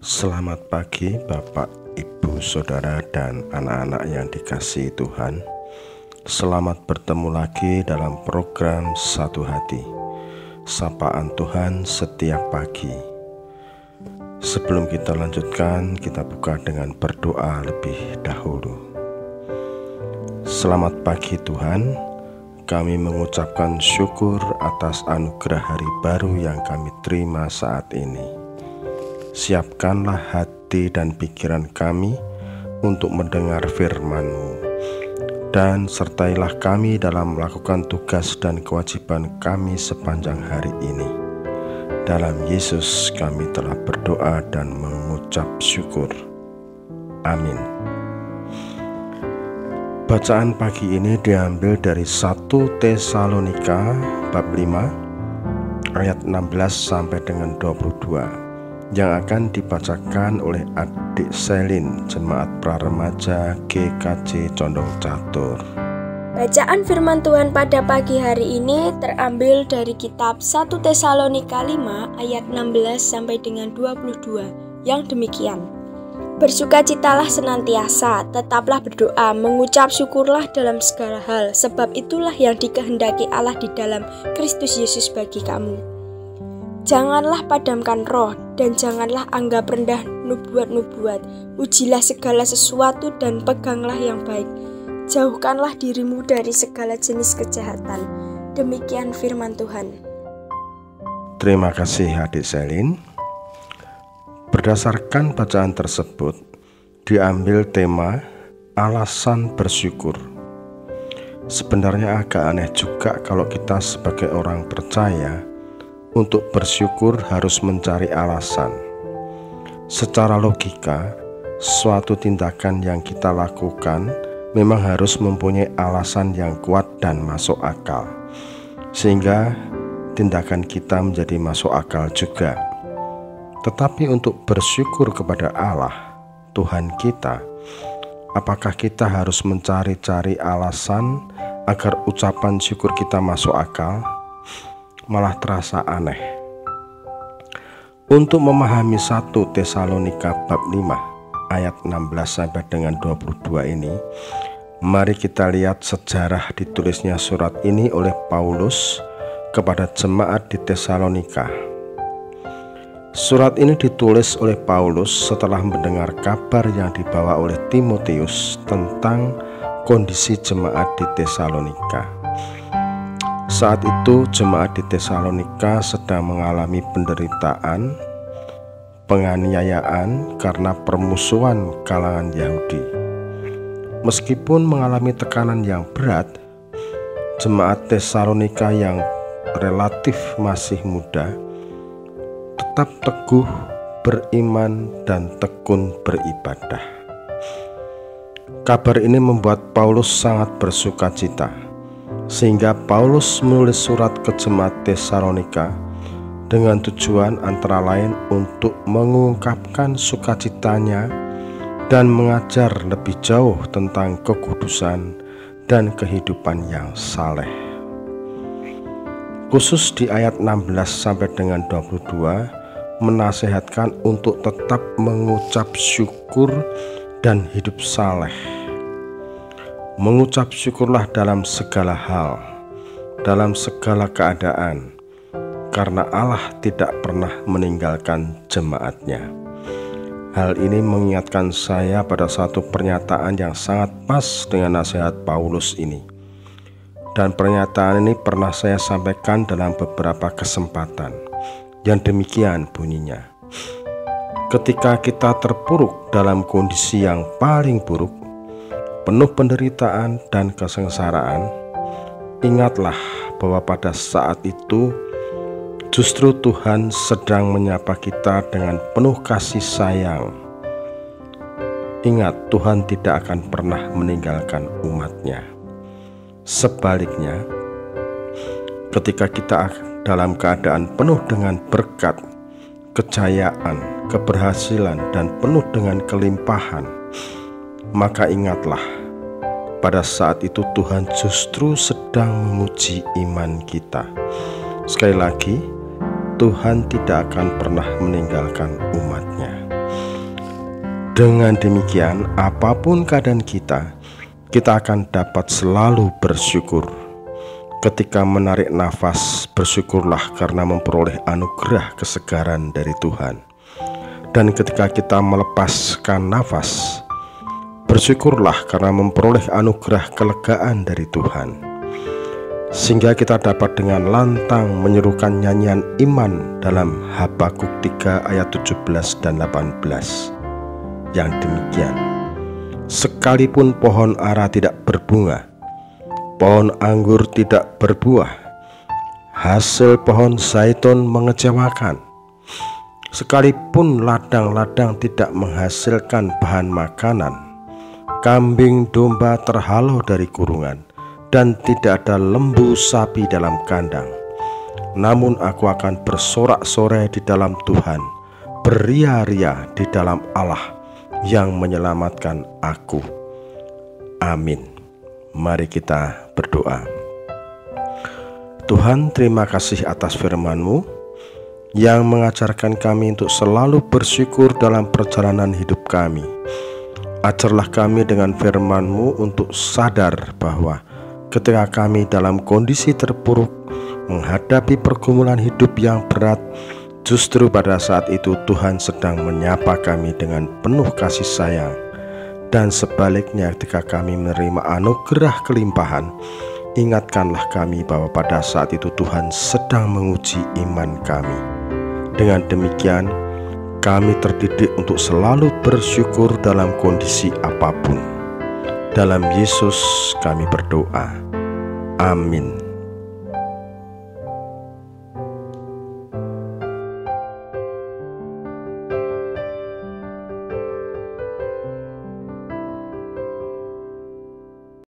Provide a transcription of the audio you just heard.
Selamat pagi Bapak, Ibu, Saudara, dan anak-anak yang dikasihi Tuhan. Selamat bertemu lagi dalam program Satu Hati, Sapaan Tuhan setiap pagi. Sebelum kita lanjutkan, kita buka dengan berdoa lebih dahulu. Selamat pagi Tuhan, kami mengucapkan syukur atas anugerah hari baru yang kami terima saat ini. Siapkanlah hati dan pikiran kami untuk mendengar firman-Mu, dan sertailah kami dalam melakukan tugas dan kewajiban kami sepanjang hari ini. Dalam Yesus kami telah berdoa dan mengucap syukur. Amin. Bacaan pagi ini diambil dari 1 Tesalonika bab 5 ayat 16 sampai dengan 22 yang akan dibacakan oleh adik Selin, Jemaat Praremaja GKJ Condong Catur. Bacaan firman Tuhan pada pagi hari ini terambil dari kitab 1 Tesalonika 5 ayat 16 sampai dengan 22 yang demikian. Bersukacitalah senantiasa, tetaplah berdoa, mengucap syukurlah dalam segala hal, sebab itulah yang dikehendaki Allah di dalam Kristus Yesus bagi kamu. Janganlah padamkan roh, dan janganlah anggap rendah nubuat-nubuat. Ujilah segala sesuatu dan peganglah yang baik. Jauhkanlah dirimu dari segala jenis kejahatan. Demikian firman Tuhan. Terima kasih adik Selin. Berdasarkan bacaan tersebut, diambil tema alasan bersyukur. Sebenarnya agak aneh juga kalau kita sebagai orang percaya untuk bersyukur harus mencari alasan. Secara logika, suatu tindakan yang kita lakukan memang harus mempunyai alasan yang kuat dan masuk akal, sehingga tindakan kita menjadi masuk akal juga. Tetapi untuk bersyukur kepada Allah, Tuhan kita, apakah kita harus mencari-cari alasan agar ucapan syukur kita masuk akal? Malah terasa aneh. Untuk memahami 1 Tesalonika bab 5 ayat 16 sampai dengan 22 ini, mari kita lihat sejarah ditulisnya surat ini oleh Paulus kepada jemaat di Tesalonika. Surat ini ditulis oleh Paulus setelah mendengar kabar yang dibawa oleh Timotius tentang kondisi jemaat di Tesalonika. Saat itu jemaat di Tesalonika sedang mengalami penderitaan, penganiayaan karena permusuhan kalangan Yahudi. Meskipun mengalami tekanan yang berat, jemaat Tesalonika yang relatif masih muda tetap teguh beriman dan tekun beribadah. Kabar ini membuat Paulus sangat bersukacita, sehingga Paulus menulis surat ke jemaat Tesalonika dengan tujuan antara lain untuk mengungkapkan sukacitanya dan mengajar lebih jauh tentang kekudusan dan kehidupan yang saleh. Khusus di ayat 16 sampai dengan 22 menasihatkan untuk tetap mengucap syukur dan hidup saleh. Mengucap syukurlah dalam segala hal, dalam segala keadaan, karena Allah tidak pernah meninggalkan jemaatnya. Hal ini mengingatkan saya pada satu pernyataan yang sangat pas dengan nasihat Paulus ini. Dan pernyataan ini pernah saya sampaikan dalam beberapa kesempatan, yang demikian bunyinya. Ketika kita terpuruk dalam kondisi yang paling buruk, penuh penderitaan dan kesengsaraan, ingatlah bahwa pada saat itu justru Tuhan sedang menyapa kita dengan penuh kasih sayang. Ingat, Tuhan tidak akan pernah meninggalkan umat-Nya. Sebaliknya, ketika kita dalam keadaan penuh dengan berkat, kejayaan, keberhasilan, dan penuh dengan kelimpahan, maka ingatlah, pada saat itu Tuhan justru sedang menguji iman kita. Sekali lagi, Tuhan tidak akan pernah meninggalkan umat-Nya. Dengan demikian, apapun keadaan kita akan dapat selalu bersyukur. Ketika menarik nafas, bersyukurlah karena memperoleh anugerah kesegaran dari Tuhan. Dan ketika kita melepaskan nafas, bersyukurlah karena memperoleh anugerah kelegaan dari Tuhan. Sehingga kita dapat dengan lantang menyerukan nyanyian iman dalam Habakuk 3 ayat 17 dan 18 yang demikian: sekalipun pohon ara tidak berbunga, pohon anggur tidak berbuah, hasil pohon zaitun mengecewakan, sekalipun ladang-ladang tidak menghasilkan bahan makanan, kambing domba terhalau dari kurungan, dan tidak ada lembu sapi dalam kandang, namun aku akan bersorak-sorai di dalam Tuhan, beria-ria di dalam Allah yang menyelamatkan aku. Amin. Mari kita berdoa. Tuhan, terima kasih atas firman-Mu yang mengajarkan kami untuk selalu bersyukur dalam perjalanan hidup kami. Ajarlah kami dengan firman-Mu untuk sadar bahwa ketika kami dalam kondisi terpuruk, menghadapi pergumulan hidup yang berat, justru pada saat itu Tuhan sedang menyapa kami dengan penuh kasih sayang. Dan sebaliknya, ketika kami menerima anugerah kelimpahan, ingatkanlah kami bahwa pada saat itu Tuhan sedang menguji iman kami. Dengan demikian, kami terdidik untuk selalu bersyukur dalam kondisi apapun. Dalam Yesus kami berdoa. Amin.